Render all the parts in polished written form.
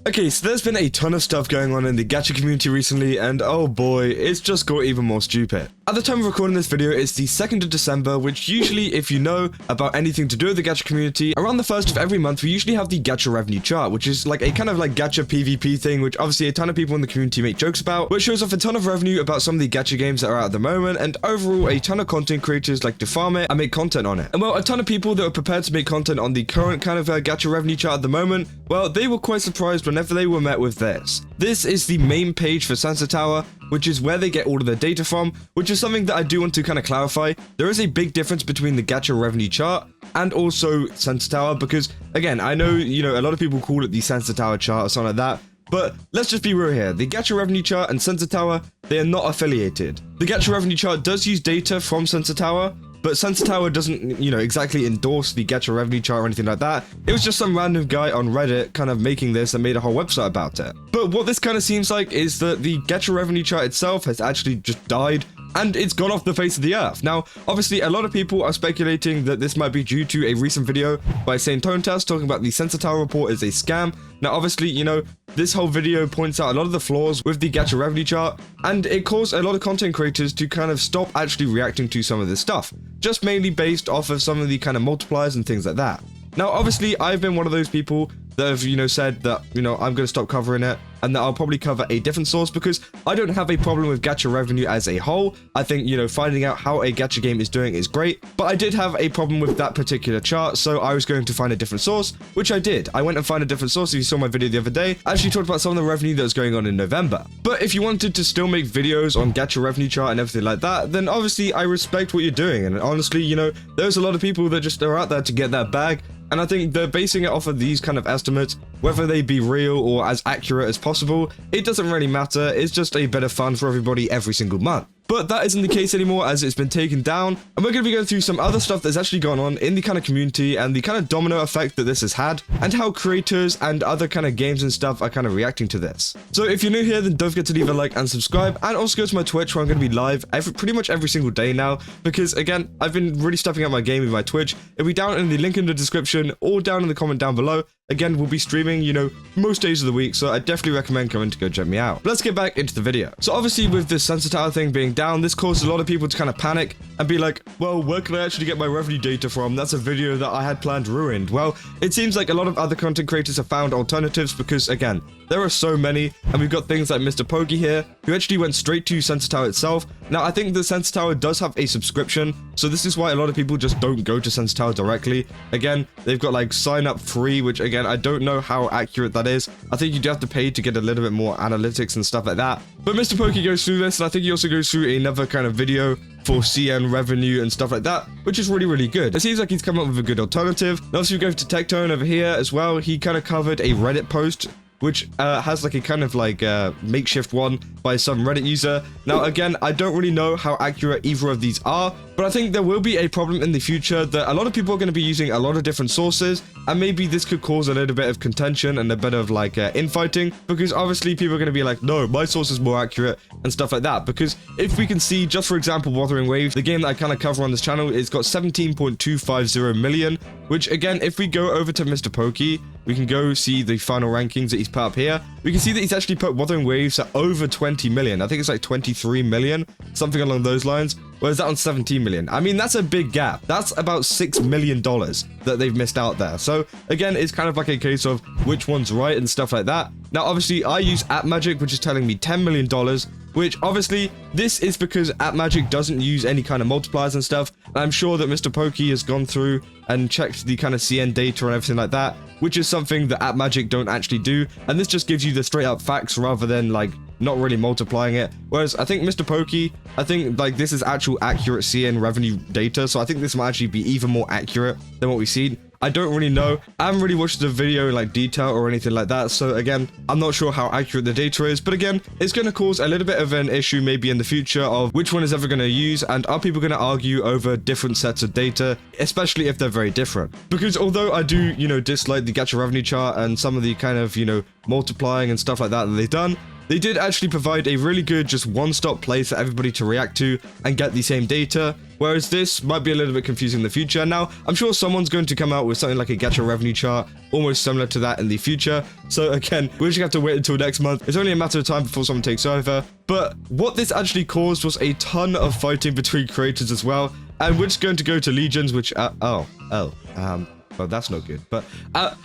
Okay, so there's been a ton of stuff going on in the gacha community recently, and oh boy, it's just got even more stupid. At the time of recording this video, it's the 2nd of December, which usually, if you know about anything to do with the gacha community, around the 1st of every month, we usually have the Gacha Revenue Chart, which is like a kind of like gacha PvP thing, which obviously a ton of people in the community make jokes about, which shows off a ton of revenue about some of the gacha games that are out at the moment, and overall, a ton of content creators like to farm it and make content on it. And well, a ton of people that are prepared to make content on the current kind of gacha revenue chart at the moment, well, they were quite surprised whenever they were met with this. This is the main page for Sensor Tower, which is where they get all of their data from, which is something that I do want to kind of clarify. There is a big difference between the Gacha Revenue Chart and also Sensor Tower, because again, I know, a lot of people call it the Sensor Tower chart or something like that, but let's just be real here. The Gacha Revenue Chart and Sensor Tower, they are not affiliated. The Gacha Revenue Chart does use data from Sensor Tower, but Sensor Tower doesn't, exactly endorse the Gacha Revenue Chart or anything like that. It was just some random guy on Reddit kind of making this and made a whole website about it. But what this kind of seems like is that the Gacha Revenue Chart itself has actually just died, and it's gone off the face of the earth. Now, obviously, a lot of people are speculating that this might be due to a recent video by Saint Tontas talking about the Sensor Tower report is a scam. Now, obviously, this whole video points out a lot of the flaws with the Gacha Revenue Chart, and it caused a lot of content creators to kind of stop actually reacting to some of this stuff, just mainly based off of some of the kind of multipliers and things like that. Now, obviously, I've been one of those people that have, said that, I'm going to stop covering it, and that I'll probably cover a different source, because I don't have a problem with gacha revenue as a whole. I think, finding out how a gacha game is doing is great, but I did have a problem with that particular chart, so I was going to find a different source, which I did. I went and found a different source. If you saw my video the other day, I actually talked about some of the revenue that was going on in November. But if you wanted to still make videos on gacha revenue chart and everything like that, then obviously I respect what you're doing, and honestly, there's a lot of people that just are out there to get that bag. And I think they're basing it off of these kind of estimates, whether they be real or as accurate as possible. It doesn't really matter. It's just a bit of fun for everybody every single month. But that isn't the case anymore, as it's been taken down, and we're going to be going through some other stuff that's actually gone on in the kind of community and the kind of domino effect that this has had, and how creators and other kind of games and stuff are kind of reacting to this. So if you're new here, then don't forget to leave a like and subscribe, and also go to my Twitch, where I'm going to be live pretty much every single day now, because again, I've been really stepping up my game with my Twitch. It'll be down in the link in the description or down in the comment down below. Again, we'll be streaming, most days of the week, so I definitely recommend coming to go check me out. But let's get back into the video. So obviously with this Sensor Tower thing being down, this caused a lot of people to kind of panic and be like, well, where can I actually get my revenue data from? That's a video that I had planned ruined. Well, it seems like a lot of other content creators have found alternatives, because again, there are so many, and we've got things like Mr. Pokey here, who actually went straight to Sensor Tower itself. Now, I think the Sensor Tower does have a subscription, so this is why a lot of people just don't go to Sensor Tower directly. Again, they've got like sign up free, which again, I don't know how accurate that is. I think you do have to pay to get a little bit more analytics and stuff like that. But Mr. Pokey goes through this, and I think he also goes through another kind of video for CN revenue and stuff like that, which is really, really good. It seems like he's come up with a good alternative. Now, if you go to Tectone over here as well, he kind of covered a Reddit post, which has like a kind of like makeshift one by some Reddit user. Now, again, I don't really know how accurate either of these are, but I think there will be a problem in the future that a lot of people are going to be using a lot of different sources, and maybe this could cause a little bit of contention and a bit of like infighting, because obviously people are going to be like, no, my source is more accurate and stuff like that. Because if we can see, just for example, Wuthering Waves, the game that I kind of cover on this channel, it's got 17.250 million, which again, if we go over to Mr. Pokey, we can go see the final rankings that he's put up here. We can see that he's actually put Wuthering Waves at over 20 million. I think it's like 23 million, something along those lines. Whereas that on 17 million. I mean, that's a big gap. That's about $6 million that they've missed out there. So again, it's kind of like a case of which one's right and stuff like that. Now, obviously, I use AppMagic, which is telling me $10 million, which obviously this is because AppMagic doesn't use any kind of multipliers and stuff. I'm sure that Mr. Pokey has gone through and checked the kind of CN data and everything like that, which is something that AppMagic don't actually do. And this just gives you the straight up facts rather than like not really multiplying it. Whereas I think Mr. Pokey, I think like this is actual accurate CN revenue data. So I think this might actually be even more accurate than what we've seen. I don't really know. I haven't really watched the video in like detail or anything like that. So again, I'm not sure how accurate the data is. But again, it's going to cause a little bit of an issue maybe in the future of which one is ever going to use, and are people going to argue over different sets of data, especially if they're very different. Because although I do, dislike the Gacha Revenue Chart and some of the kind of, multiplying and stuff like that they've done, they did actually provide a really good just one-stop place for everybody to react to and get the same data. whereas this might be a little bit confusing in the future. Now, I'm sure someone's going to come out with something like a Gacha Revenue Chart, almost similar to that in the future. So again, we're just gonna have to wait until next month. It's only a matter of time before someone takes over. But what this actually caused was a ton of fighting between creators as well, and we're just going to go to Legions, which, well, that's not good. But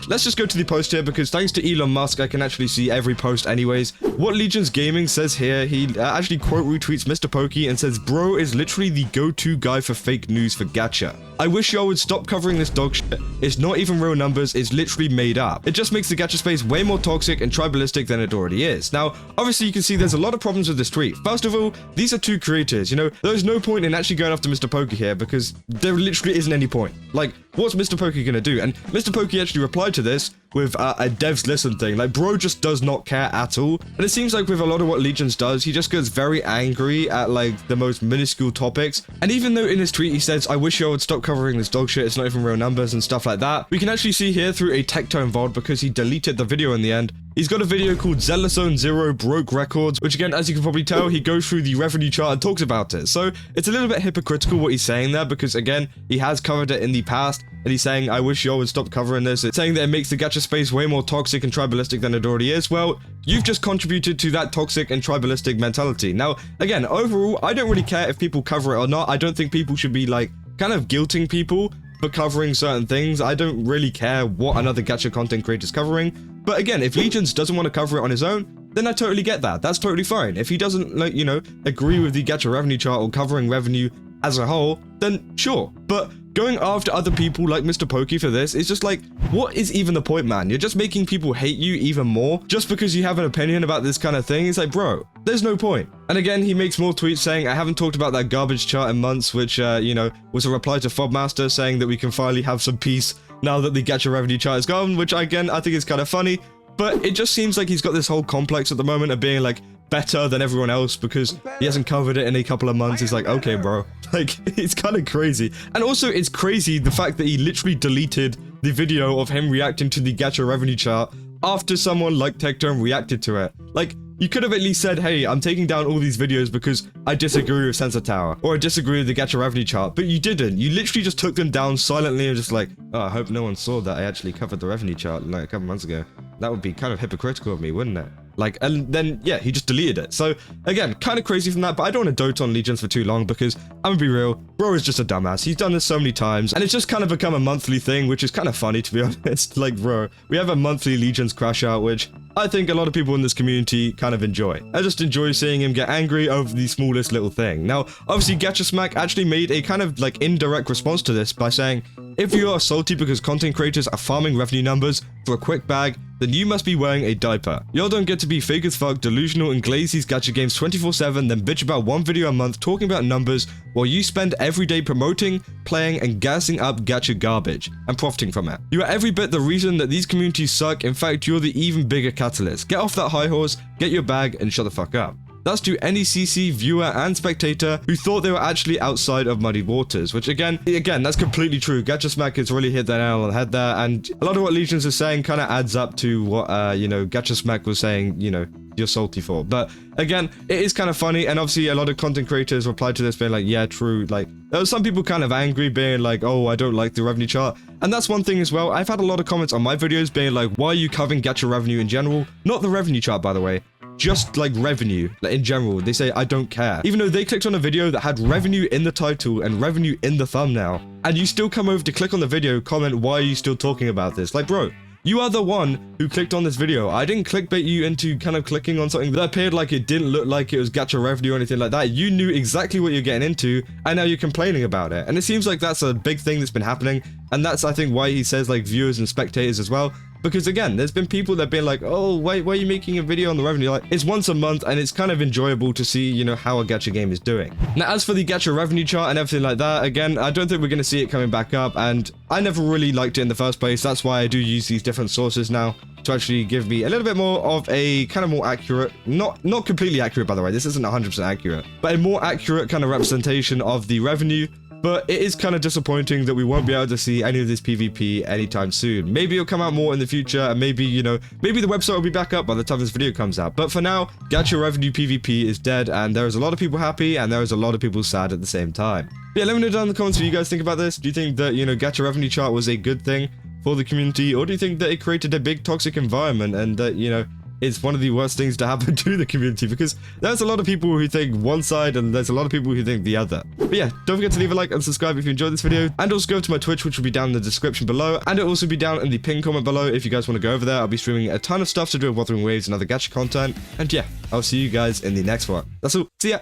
let's just go to the post here, because thanks to Elon Musk, I can actually see every post anyways. What Legions Gaming says here, he actually quote retweets Mr. Pokey and says, "Bro is literally the go-to guy for fake news for gacha. I wish y'all would stop covering this dog shit. It's not even real numbers, it's literally made up. It just makes the gacha space way more toxic and tribalistic than it already is." Now, obviously you can see there's a lot of problems with this tweet. First of all, these are two creators, you know, there's no point in actually going after Mr. Pokey here, because there literally isn't any point. Like, what's Mr. Pokey gonna do? And Mr. Pokey actually replied to this with a devs listen thing. Like, bro just does not care at all. And it seems like with a lot of what Legions does, he just gets very angry at like the most minuscule topics. And even though in his tweet he says, "I wish y'all would stop covering this dog shit, it's not even real numbers," and stuff like that, we can actually see here through a Tectone VOD, because he deleted the video in the end, he's got a video called Zealous Zone Zero Broke Records, which again, as you can probably tell, he goes through the revenue chart and talks about it. So it's a little bit hypocritical what he's saying there, because again, he has covered it in the past, and he's saying, "I wish y'all would stop covering this." It's saying that it makes the gacha space way more toxic and tribalistic than it already is. Well, you've just contributed to that toxic and tribalistic mentality. Now, again, overall, I don't really care if people cover it or not. I don't think people should be like kind of guilting people for covering certain things. I don't really care what another gacha content creator is covering. But again, if Legions doesn't want to cover it on his own, then I totally get that. That's totally fine. If he doesn't, like, you know, agree with the Gacha Revenue Chart or covering revenue as a whole, then sure. But going after other people like Mr. Pokey for this is just like, what is even the point, man? You're just making people hate you even more just because you have an opinion about this kind of thing. It's like, bro, there's no point. And again, he makes more tweets saying, "I haven't talked about that garbage chart in months," which, you know, was a reply to Fobmaster saying that we can finally have some peace now that the Gacha Revenue Chart is gone, which again, I think is kind of funny. But it just seems like he's got this whole complex at the moment of being like better than everyone else because he hasn't covered it in a couple of months. He's like, okay, bro. Like, it's kind of crazy. And also, it's crazy the fact that he literally deleted the video of him reacting to the Gacha Revenue Chart after someone like Tectone reacted to it. Like, you could have at least said, "Hey, I'm taking down all these videos because I disagree with Sensor Tower, or I disagree with the Gacha Revenue Chart," but you didn't. You literally just took them down silently and just like, "Oh, I hope no one saw that I actually covered the revenue chart like a couple months ago." That would be kind of hypocritical of me, wouldn't it? Like, and then, yeah, he just deleted it. So, again, kind of crazy from that, but I don't want to dote on Legions for too long because, I'm gonna be real, bro is just a dumbass. He's done this so many times, and it's just kind of become a monthly thing, which is kind of funny, to be honest. Like, bro, we have a monthly Legions crash out, which I think a lot of people in this community kind of enjoy. I just enjoy seeing him get angry over the smallest little thing. Now, obviously, Gacha Smack actually made a kind of, like, indirect response to this by saying, "If you are salty because content creators are farming revenue numbers for a quick bag, then you must be wearing a diaper. Y'all don't get to be fake as fuck, delusional, and glaze these gacha games 24/7, then bitch about one video a month talking about numbers while you spend every day promoting, playing, and gassing up gacha garbage and profiting from it. You are every bit the reason that these communities suck. In fact, you're the even bigger catalyst. Get off that high horse, get your bag, and shut the fuck up." That's to any CC, viewer, and spectator who thought they were actually outside of muddy waters, which again, that's completely true. Gacha Smack has really hit the nail on the head there, and a lot of what Legions is saying kind of adds up to what, you know, Gacha Smack was saying, you know, you're salty for. But again, it is kind of funny, and obviously a lot of content creators replied to this being like, yeah, true. Like, there was some people kind of angry being like, "Oh, I don't like the revenue chart." And that's one thing as well. I've had a lot of comments on my videos being like, "Why are you covering gacha revenue in general?" Not the revenue chart, by the way. Just like revenue, like in general. They say, "I don't care." Even though they clicked on a video that had revenue in the title and revenue in the thumbnail, and you still come over to click on the video, comment, "Why are you still talking about this?" Like, bro, you are the one who clicked on this video. I didn't clickbait you into kind of clicking on something that appeared like it didn't look like it was gacha revenue or anything like that. You knew exactly what you're getting into, and now you're complaining about it. And it seems like that's a big thing that's been happening, and that's, I think, why he says like viewers and spectators as well. Because again, there's been people that have been like, "Oh, why are you making a video on the revenue?" Like, it's once a month, and it's kind of enjoyable to see, you know, how a gacha game is doing. Now, as for the gacha revenue chart and everything like that, again, I don't think we're going to see it coming back up, and I never really liked it in the first place. That's why I do use these different sources now to actually give me a little bit more of a kind of more accurate, not completely accurate, by the way, this isn't 100% accurate, but a more accurate kind of representation of the revenue. but it is kind of disappointing that we won't be able to see any of this PvP anytime soon. Maybe it'll come out more in the future, and maybe, you know, maybe the website will be back up by the time this video comes out. But for now, Gacha Revenue PvP is dead, and there is a lot of people happy, and there is a lot of people sad at the same time. Yeah, let me know down in the comments what you guys think about this. Do you think that, you know, Gacha Revenue Chart was a good thing for the community, or do you think that it created a big toxic environment and that, you know, it's one of the worst things to happen to the community? Because there's a lot of people who think one side and there's a lot of people who think the other. But yeah, don't forget to leave a like and subscribe if you enjoyed this video, and also go to my Twitch, which will be down in the description below, and it'll also be down in the pinned comment below if you guys want to go over there. I'll be streaming a ton of stuff to do with Wuthering Waves and other gacha content, and yeah, I'll see you guys in the next one. That's all. See ya!